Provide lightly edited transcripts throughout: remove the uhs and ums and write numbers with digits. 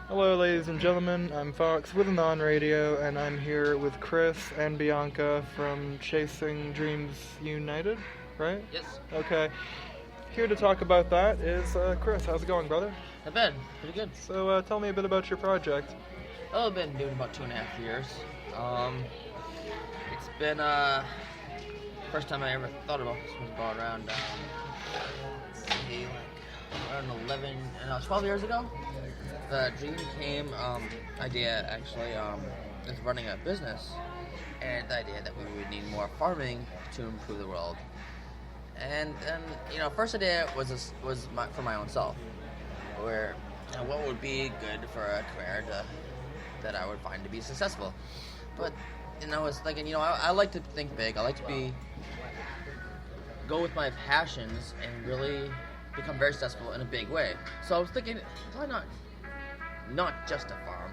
Hello, ladies and gentlemen. I'm Fox with On Radio, and I'm here with Chris and Bianca from Chasing Dreams United, right? Yes. Okay. Here to talk about that is Chris. How's it going, brother? Not bad. Pretty good. So tell me a bit about your project. Oh, I've been doing about 2.5 years. It's been first time I ever thought about this was about around let's see, like around 12 years ago. The dream came, idea actually, is running a business, and the idea that we would need more farming to improve the world. And first idea was for my own self, where what would be good for a career that I would find to be successful. But I was thinking, I like to think big. I like to go with my passions and really become very successful in a big way. So I was thinking, why not just a farm,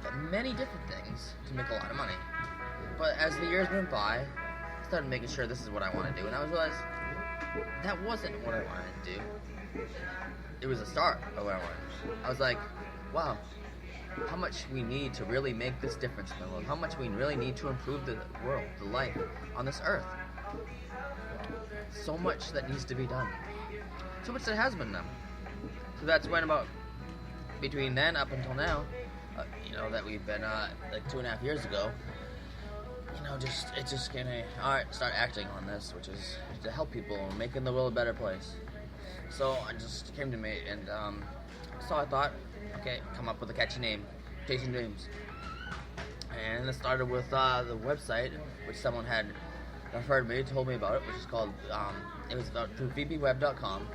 but many different things to make a lot of money. But as the years went by, I started making sure this is what I want to do, and I realized that wasn't what I wanted to do. It was a start of what I wanted to do. I was like, wow, how much we need to really make this difference in the world, how much we really need to improve the world, the life on this earth. So much that needs to be done. So much that has been done. So that's when about between then up until now, that we've been like 2.5 years ago, it's just gonna start acting on this, which is to help people, making the world a better place. So it just came to me, and so I thought, okay, come up with a catchy name, Chasing Dreams. And it started with the website, which someone had referred me, told me about it, which is called, it was through vpweb.com.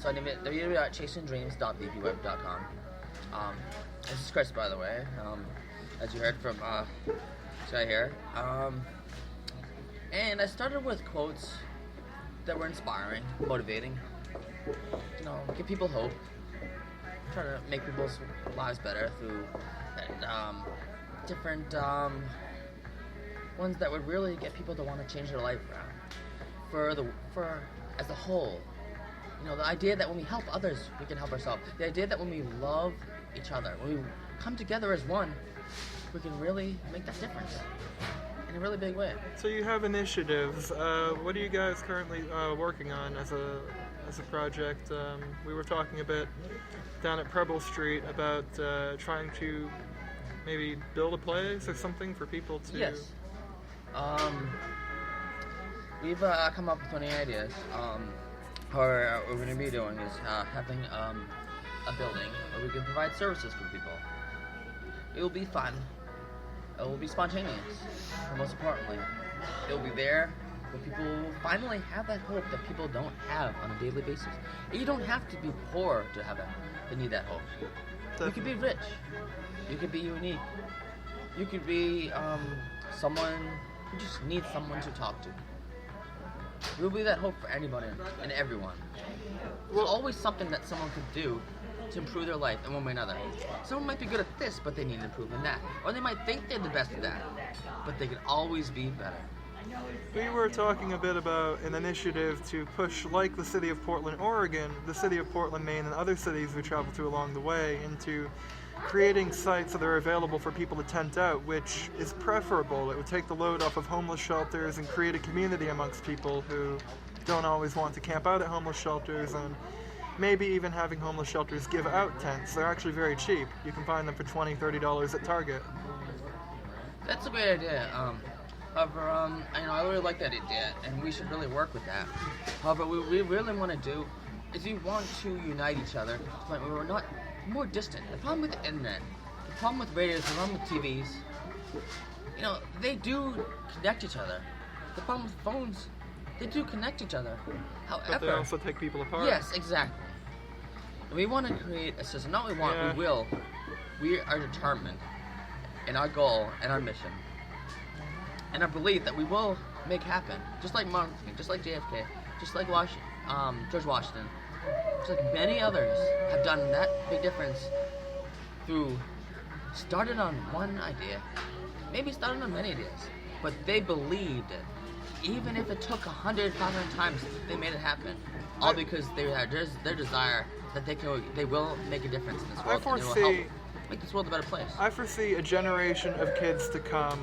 So I named it www.chasingdreams.vpweb.com. This is Chris, by the way, as you heard from this guy here. And I started with quotes that were inspiring, motivating, give people hope, try to make people's lives better through different ones that would really get people to want to change their life around for as a whole. The idea that when we help others, we can help ourselves. The idea that when we love each other, when we come together as one, we can really make that difference in a really big way. So you have initiatives. What are you guys currently working on as a project? We were talking a bit down at Preble Street about trying to maybe build a place or something for people to... Yes. We've come up with many ideas. What we're going to be doing is having a building where we can provide services for people. It will be fun. It will be spontaneous. And most importantly, it will be there where people will finally have that hope that people don't have on a daily basis. And you don't have to be poor to need that hope. You could be rich. You could be unique. You could be someone who just needs someone to talk to. We'll be that hope for anybody and everyone. There's always something that someone could do to improve their life in one way or another. Someone might be good at this, but they need to improve in that. Or they might think they're the best at that, but they can always be better. We were talking a bit about an initiative to push, like the city of Portland, Oregon, the city of Portland, Maine, and other cities we travel to along the way, into creating sites that are available for people to tent out, which is preferable. It would take the load off of homeless shelters and create a community amongst people who don't always want to camp out at homeless shelters, and maybe even having homeless shelters give out tents. They're actually very cheap. You can find them for $20, $30 at Target. That's a great idea. However, I really like that idea, and we should really work with that. However, what we really want to do is we want to unite each other to the point where we're not more distant. The problem with the internet, the problem with radios, the problem with TVs, they do connect each other. The problem with phones, they do connect each other. However, but they also take people apart. Yes, exactly. And we want to create a system. Not we want, yeah. We will. We are determined in our goal and our mission and our belief that we will make happen. Just like Martin Luther King, just like JFK, just like George Washington, just like many others have done that big difference through started on one idea, maybe started on many ideas, but they believed it. Even if it took 100, 500 times, they made it happen. All because they had their desire that they will make a difference in this world. I foresee make this world a better place. I foresee a generation of kids to come,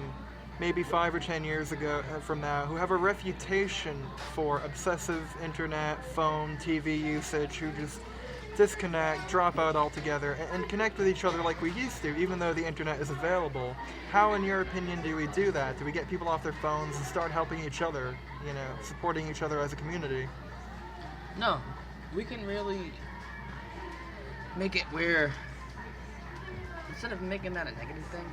maybe 5 or 10 years from now, who have a reputation for obsessive internet, phone, TV usage, who just disconnect, drop out altogether, and connect with each other like we used to, even though the internet is available. How, in your opinion, do we do that? Do we get people off their phones and start helping each other, supporting each other as a community? No, we can really make it where, instead of making that a negative thing,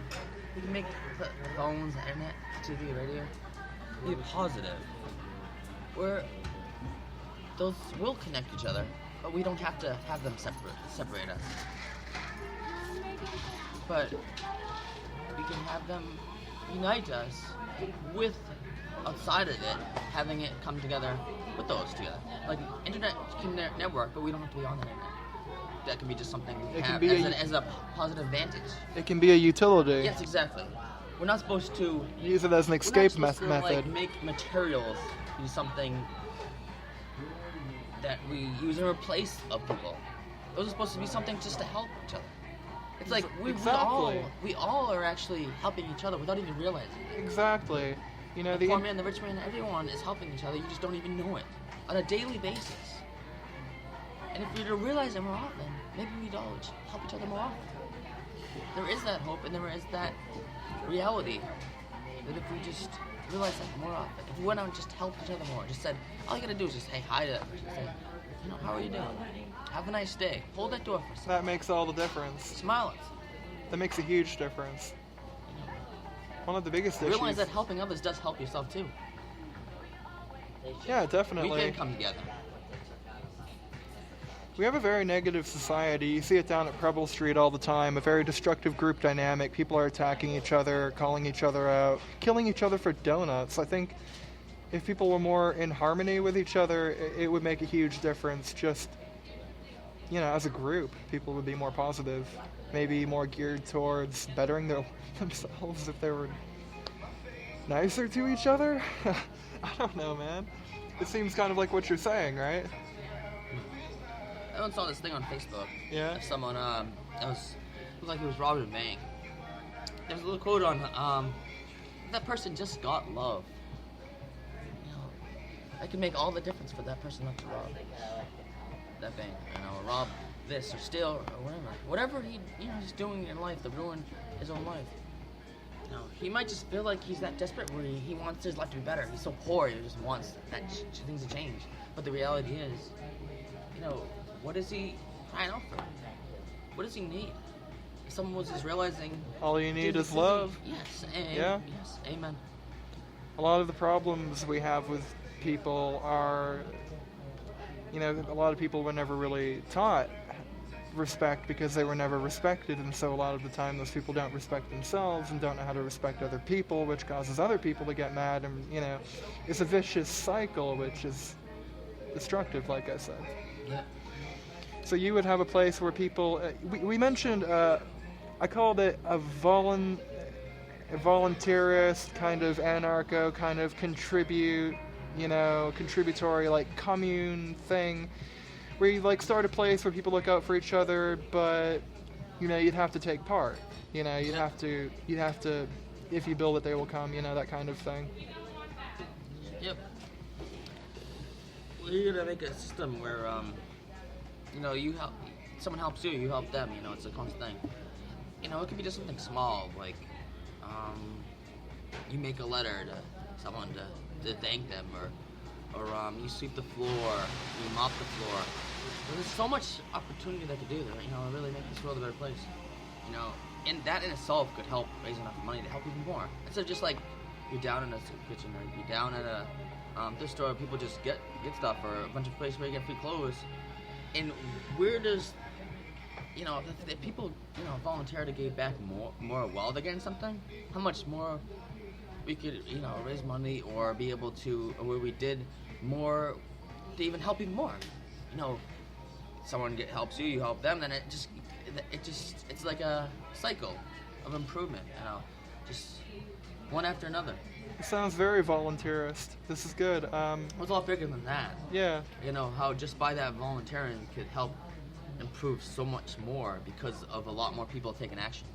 we can make the phones, the internet, TV, radio, be positive. Where those will connect each other, but we don't have to have them separate us. But we can have them unite us with, outside of it, having it come together with those together. Like, internet can network, but we don't have to be on the internet. That can be just something we have as a positive advantage. It can be a utility. Yes, exactly. We're not supposed to use it as an escape method. Like, make materials be something that we use in place of people. Those are supposed to be something just to help each other. It's like we all are actually helping each other without even realizing it. Exactly. The poor man, the rich man, everyone is helping each other. You just don't even know it on a daily basis. And if we were to realize it more often, maybe we'd all help each other more often. There is that hope, and there is that reality that if we just realize that more often, if we went out and just helped each other more, just said, all you gotta do is just say hi to that person, say, how are you doing? Have a nice day. Hold that door for a second. That makes all the difference. Smile at them. That makes a huge difference. One of the biggest issues. Realize that helping others does help yourself too. Yeah, definitely. We can come together. We have a very negative society. You see it down at Preble Street all the time, a very destructive group dynamic. People are attacking each other, calling each other out, killing each other for donuts. I think if people were more in harmony with each other, it would make a huge difference. Just, as a group, people would be more positive, maybe more geared towards bettering themselves if they were nicer to each other. I don't know, man. It seems kind of like what you're saying, right? I once saw this thing on Facebook. Yeah. Of someone, it looked like he was robbing a bank. There was a little quote on, that person just got love. That can make all the difference for that person not to rob that bank, or rob this, or steal, or whatever. Whatever he's doing in life to ruin his own life. He might just feel like he's that desperate where he wants his life to be better. He's so poor, he just wants things to change. But the reality is, what is he crying out for? What does he need? If someone was just realizing... All you need is love. Yes. Yeah. Yes. Amen. A lot of the problems we have with people are, a lot of people were never really taught respect because they were never respected, and so a lot of the time those people don't respect themselves and don't know how to respect other people, which causes other people to get mad, and it's a vicious cycle which is destructive, like I said. Yeah. So you would have a place where people we mentioned I called it a volunteerist kind of anarcho kind of contributory like commune thing, where you like start a place where people look out for each other, but you'd have to take part. You'd have to if you build it, they will come. That kind of thing. Yep. Well, you're gonna make a system where you help someone helps you, you help them. It's a constant thing. It could be just something small, like you make a letter to someone to thank them, or you sweep the floor, you mop the floor. There's so much opportunity that could do there, really make this world a better place. And that in itself could help raise enough money to help even more. Instead of just like you're down in a soup kitchen, or you're down at a thrift store, people just get stuff, or a bunch of places where you get free clothes. And where does if people volunteer to give back more while they're getting something, how much more we could raise money, or be able to, or where we did more to even help even more. Someone helps you, you help them, then it's like a cycle of improvement. Just one after another. It sounds very volunteerist. This is good. It's a lot bigger than that. Yeah. How just by that volunteering could help improve so much more because of a lot more people taking action.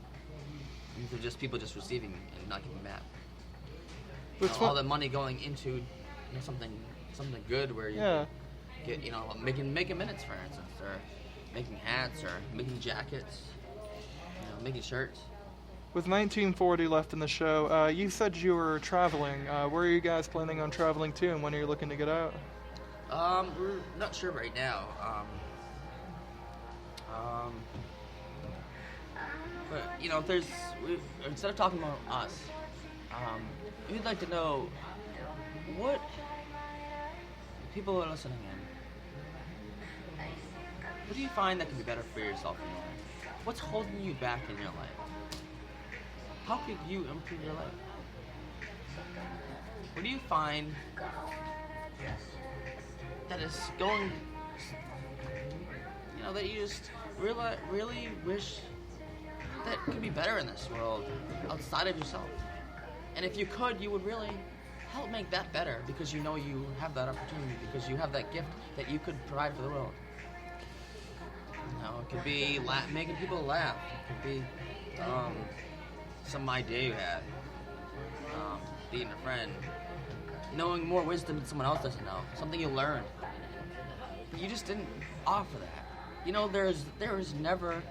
Instead of just people just receiving and not giving back. All the money going into something good where you get making minutes, for instance, or making hats, or making jackets, making shirts. With 1940 left in the show, you said you were traveling. Where are you guys planning on traveling to, and when are you looking to get out? We're not sure right now. But instead of talking about us, we'd like to know what people are listening in. What do you find that can be better for yourself in your life? What's holding you back in your life? How could you improve your life? What do you find that is going, that you just really wish that could be better in this world outside of yourself? And if you could, you would really help make that better because you have that opportunity, because you have that gift that you could provide for the world. It could be making people laugh. It could be some idea you had, being a friend, knowing more wisdom than someone else doesn't know, something you learned, but you just didn't offer that. There is never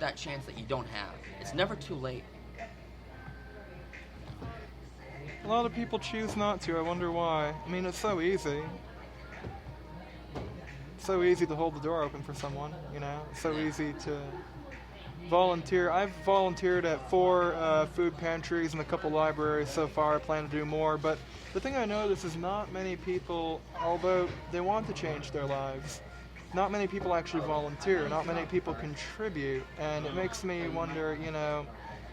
that chance that you don't have. It's never too late. A lot of people choose not to. I wonder why. I mean, it's so easy. So easy to hold the door open for someone, It's so easy to volunteer. I've volunteered at 4 food pantries and a couple libraries so far. I plan to do more, but the thing I notice is not many people, although they want to change their lives, not many people actually volunteer, not many people contribute, and it makes me wonder,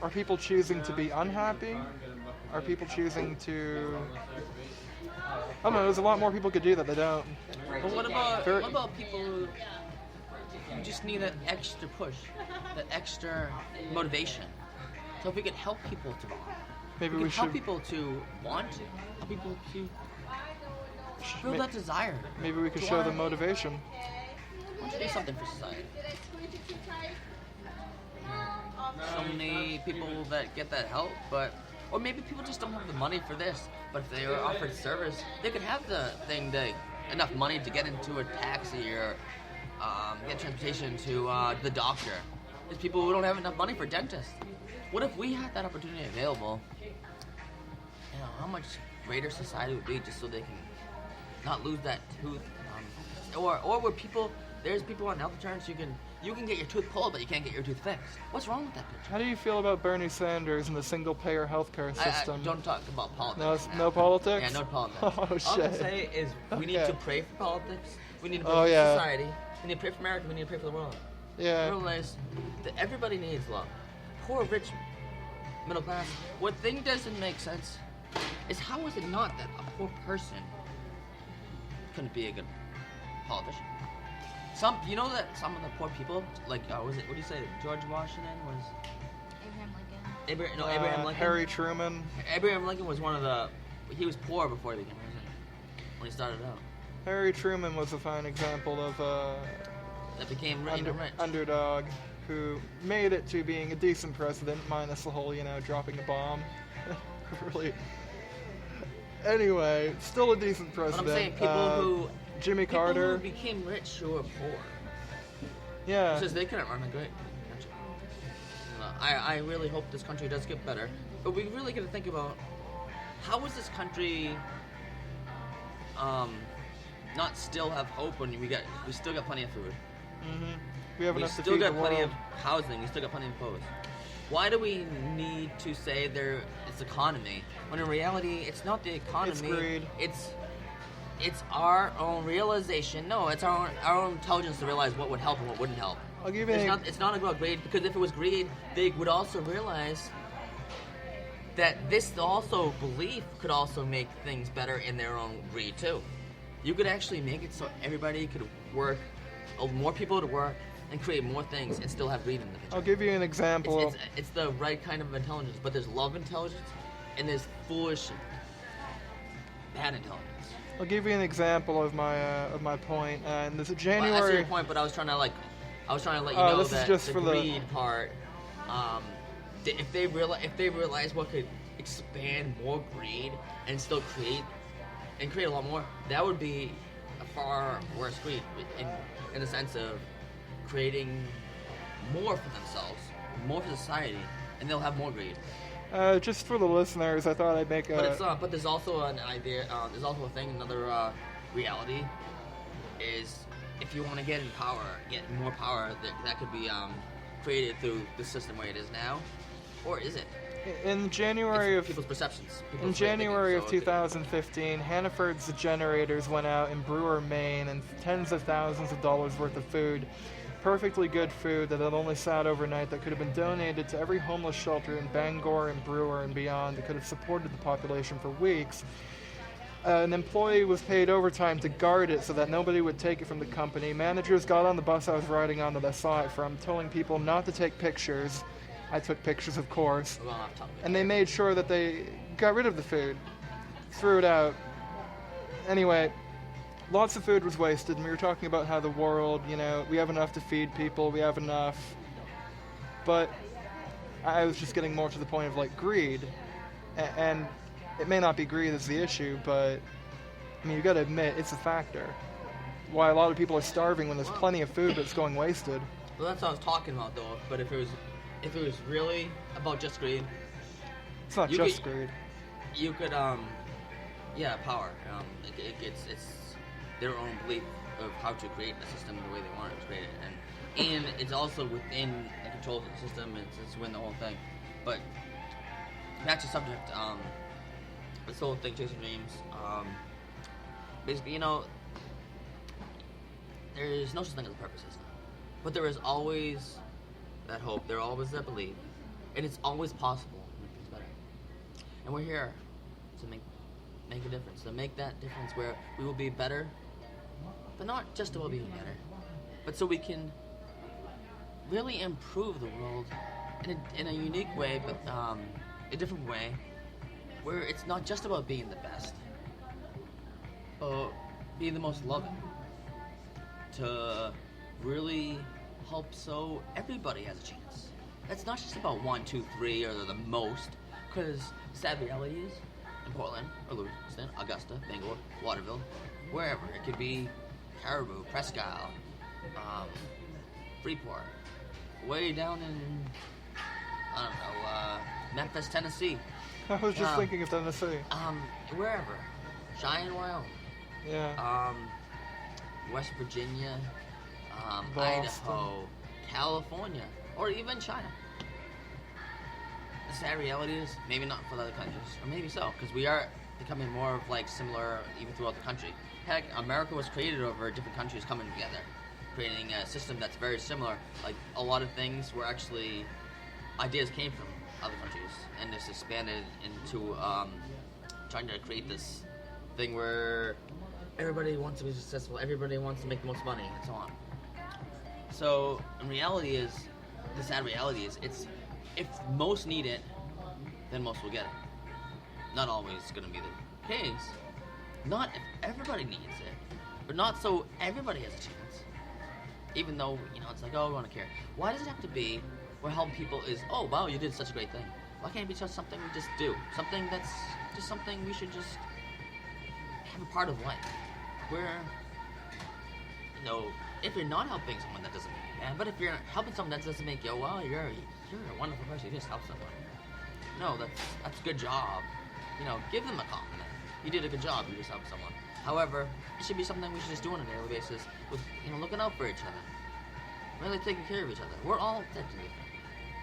are people choosing to be unhappy? Are people choosing to... I don't know, there's a lot more people could do that they don't. But what about people who just need an extra push, that extra motivation? So if we could help people to maybe we should help people to want to, help people to feel that desire. Maybe we could show them motivation. Why don't you do something for society? So many people that get that help, or maybe people just don't have the money for this. But if they were offered service, they could have enough money to get into a taxi or get transportation to the doctor. There's people who don't have enough money for dentists. What if we had that opportunity available? How much greater society would be just so they can not lose that tooth, or where there's people on health insurance, you can get your tooth pulled, but you can't get your tooth fixed. What's wrong with that picture? How do you feel about Bernie Sanders and the single-payer healthcare system? Don't talk about politics. No politics? Yeah, no politics. Oh, shit. All I can say is we need to pray for politics. We need to pray for society. We need to pray for America. We need to pray for the world. Yeah. Realize that everybody needs love. Poor, rich, middle class. What thing doesn't make sense is how is it not that a poor person couldn't be a good politician? Some of the poor people, like, what do you say, George Washington was... Abraham Lincoln. Harry Truman. Abraham Lincoln was he was poor before he became president, when he started out. Harry Truman was a fine example of that became rich. Underdog who made it to being a decent president, minus the whole, dropping a bomb. Really. Anyway, still a decent president. But I'm saying people Jimmy Carter. Who became rich who were poor. Yeah. Because they couldn't run a great country. I really hope this country does get better. But we really got to think about how is this country not still have hope when we still got plenty of food. Mm-hmm. We have enough to feed still got the plenty world. of housing. We still got plenty of clothes. Why do we need to say it's economy when in reality it's not the economy? It's greed. It's our own realization. No, it's our own intelligence to realize what would help and what wouldn't help. I'll give you it's not about greed, because if it was greed, they would also realize that this also belief could also make things better in their own greed too. You could actually make it so everybody could work, more people to work, and create more things and still have greed in the picture. I'll give you an example. It's the right kind of intelligence, but there's love intelligence and there's foolish, bad intelligence. I'll give you an example of my point. And this Well, I see January. your point, but I was trying to let you Oh, know this is that just the for the- greed part. If they realize what could expand more greed and still create a lot more, that would be a far worse greed in the sense of creating more for themselves, more for society, and they'll have more greed. Just for the listeners, I thought I'd make a. But there's also an idea. There's also a thing. Another reality is if you want to get in power, get more power, that could be created through the system where it is now, or is it? In January of people's perceptions. In January of 2015, Hannaford's generators went out in Brewer, Maine, and tens of thousands of dollars worth of food, perfectly good food that had only sat overnight, that could have been donated to every homeless shelter in Bangor and Brewer and beyond, that could have supported the population for weeks. An employee was paid overtime to guard it so that nobody would take it from the company. Managers got on the bus I was riding on that I saw it from, telling people not to take pictures. I took pictures, of course. We're going off topic. And they made sure that they got rid of the food, threw it out. Anyway, lots of food was wasted, and we were talking about how the world, we have enough to feed people, we have enough. But I was just getting more to the point of, greed. And it may not be greed that's the issue, but, you gotta admit, it's a factor. Why a lot of people are starving when there's plenty of food that's going wasted. Well, that's what I was talking about, though. But if it was really about just greed, It's not just greed. you could power. It's their own belief of how to create a system the way they want it to create it, and it's also within the controls of the system. It's within the whole thing. But back to subject, this whole thing, chasing dreams. Basically, there's no such thing as a perfect system, but there is always that hope. There always that belief, and it's always possible to make things better. And we're here to make a difference, to make that difference where we will be better, but not just about being better, but so we can really improve the world in a unique way, but a different way, where it's not just about being the best, but being the most loving, to really help so everybody has a chance. It's not just about 1, 2, 3 or the most, because sad reality is in Portland or Lewiston, Augusta, Bangor, Waterville, wherever. It could be Caribou, Presque Isle, Freeport, way down in, Memphis, Tennessee. I was just thinking of Tennessee. Wherever. Cheyenne, Wyoming. Yeah. West Virginia, Boston. Idaho, California, or even China. The sad reality is, maybe not for the other countries, or maybe so, because we are becoming more of similar even throughout the country. Heck, America was created over different countries coming together, creating a system that's very similar. A lot of things were actually, ideas came from other countries, and this expanded into trying to create this thing where everybody wants to be successful, everybody wants to make the most money, and so on. So, in reality the sad reality is, if most need it, then most will get it. Not always going to be the case. Not if everybody needs it, but not so everybody has a chance. Even though, it's we want to care. Why does it have to be where helping people is, oh, wow, you did such a great thing? Why can't it be just something we just do? Something that's just something we should just have a part of life. Where, if you're not helping someone, that doesn't make you bad. But if you're helping someone, that doesn't make you, oh, wow, you're a wonderful person. You just help someone. No, that's a good job. Give them a compliment. You did a good job. You just helped someone. However, it should be something we should just do on a daily basis with, looking out for each other. Really taking care of each other. We're all technically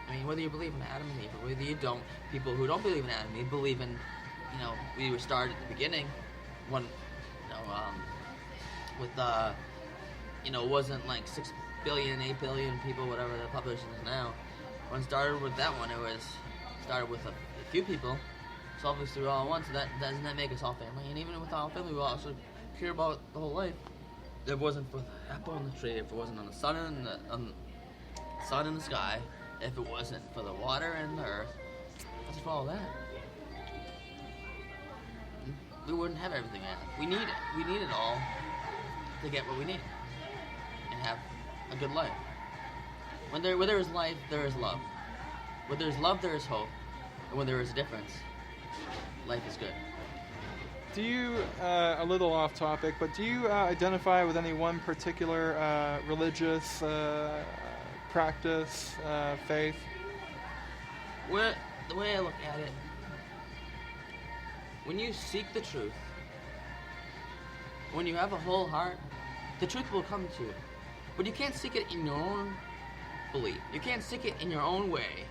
different. Whether you believe in Adam and Eve or whether you don't, people who don't believe in Adam and Eve believe in, we were started at the beginning when, with, it wasn't 6 billion, 8 billion people, whatever the population is now. When it started with that one, it was started with a few people. So obviously we're all one, so that doesn't that make us all family? And even with our family, we also care about the whole life. If it wasn't for the apple on the tree, if it wasn't on the sun and sun in the sky, if it wasn't for the water and the earth, what's for all that? we wouldn't have everything we have. We need it. We need it all to get what we need and have a good life. Where there is life, there is love. Where there is love, there is hope. And when there is a difference, life is good. Do you, a little off topic, but do you identify with any one particular religious practice, faith? Well, the way I look at it, when you seek the truth, when you have a whole heart, the truth will come to you. But you can't seek it in your own belief. You can't seek it in your own way.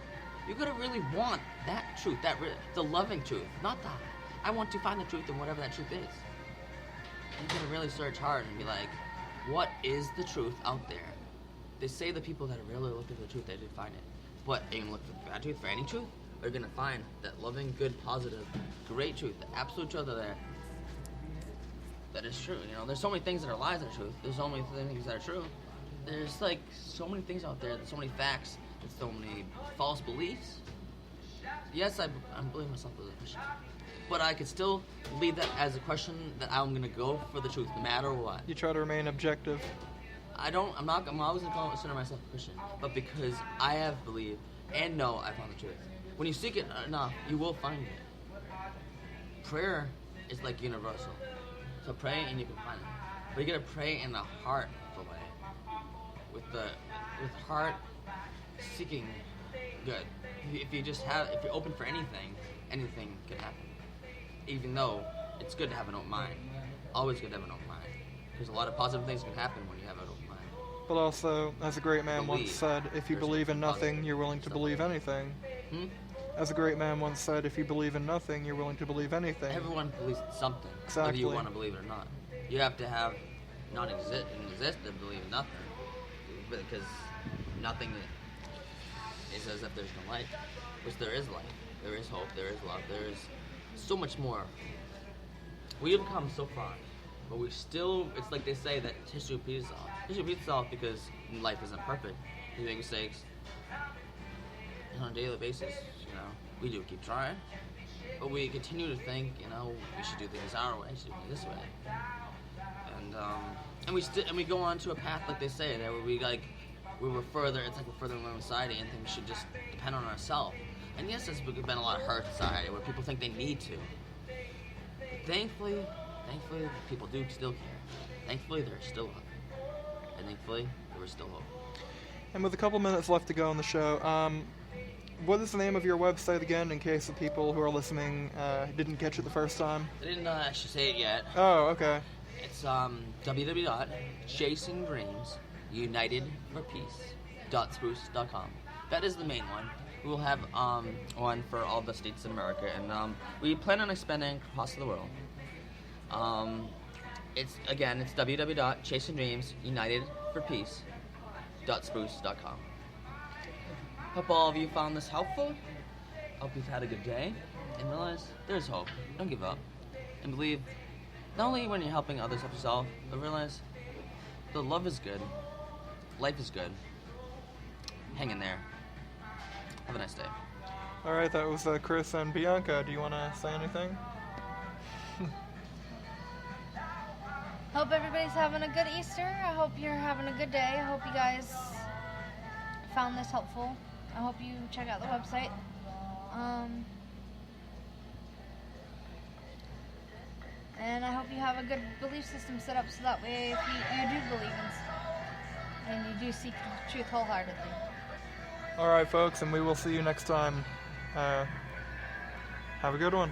You gotta really want that truth, the loving truth, not the I want to find the truth in whatever that truth is. You gotta really search hard and be like, what is the truth out there? They say the people that are really looking for the truth, they did find it. But are you gonna look for the bad truth, for any truth? Or are you gonna find that loving, good, positive, great truth, the absolute truth out there that is true? You know, there's so many things that are lies that are truth. There's so many things that are true. There's like so many things out there. There's so many facts. There's so many false beliefs. Yes, I believe myself as a Christian. But I could still leave that as a question that I'm gonna go for the truth, no matter what. You try to remain objective. I'm always gonna consider myself a Christian, but because I have believed and know I found the truth. When you seek it enough, you will find it. Prayer is like universal. So pray and you can find it. But you gotta pray in a heartful way. With heart seeking good. If you're open for anything can happen. Even though it's good to have an open mind. Always good to have an open mind. Because a lot of positive things can happen when you have an open mind. But also, as a great man once said, if you believe in nothing, you're willing to believe anything. As a great man once said, if you believe in nothing, you're willing to believe anything. Everyone believes in something, exactly. Whether you want to believe it or not. You have to have exist to believe in nothing. Because nothing is as if there's no life. Which there is life. There is hope. There is love. There is so much more. We have come so far, but we still, it's like they say that history repeats itself. History repeats itself because life isn't perfect. We make mistakes on a daily basis, you know. We do keep trying, but we continue to think, you know, we should do things our way, we should do things this way. And we go on to a path like they say, that we're further along society and things should just depend on ourselves. And yes, there's been a lot of hurt in society where people think they need to. But thankfully, people do still care. Thankfully, there's still hope. And thankfully, there is still hope. And with a couple minutes left to go on the show, what is the name of your website again, in case the people who are listening didn't catch it the first time? I didn't actually say it yet. Oh, okay. It's www.chasingdreamsunitedforpeace.spruce.com. That is the main one. We will have one for all the states in America, and we plan on expanding across the world. It's www.chasingdreamsunitedforpeace.spruce.com. Hope all of you found this helpful. Hope you've had a good day, and realize there's hope. Don't give up, and believe not only when you're helping others help yourself, but realize the love is good, life is good. Hang in there. Have a nice day. All right, that was Chris and Bianca. Do you want to say anything? Hope everybody's having a good Easter. I hope you're having a good day. I hope you guys found this helpful. I hope you check out the website. And I hope you have a good belief system set up so that way if you do believe and you do seek the truth wholeheartedly. All right, folks, and we will see you next time. Have a good one.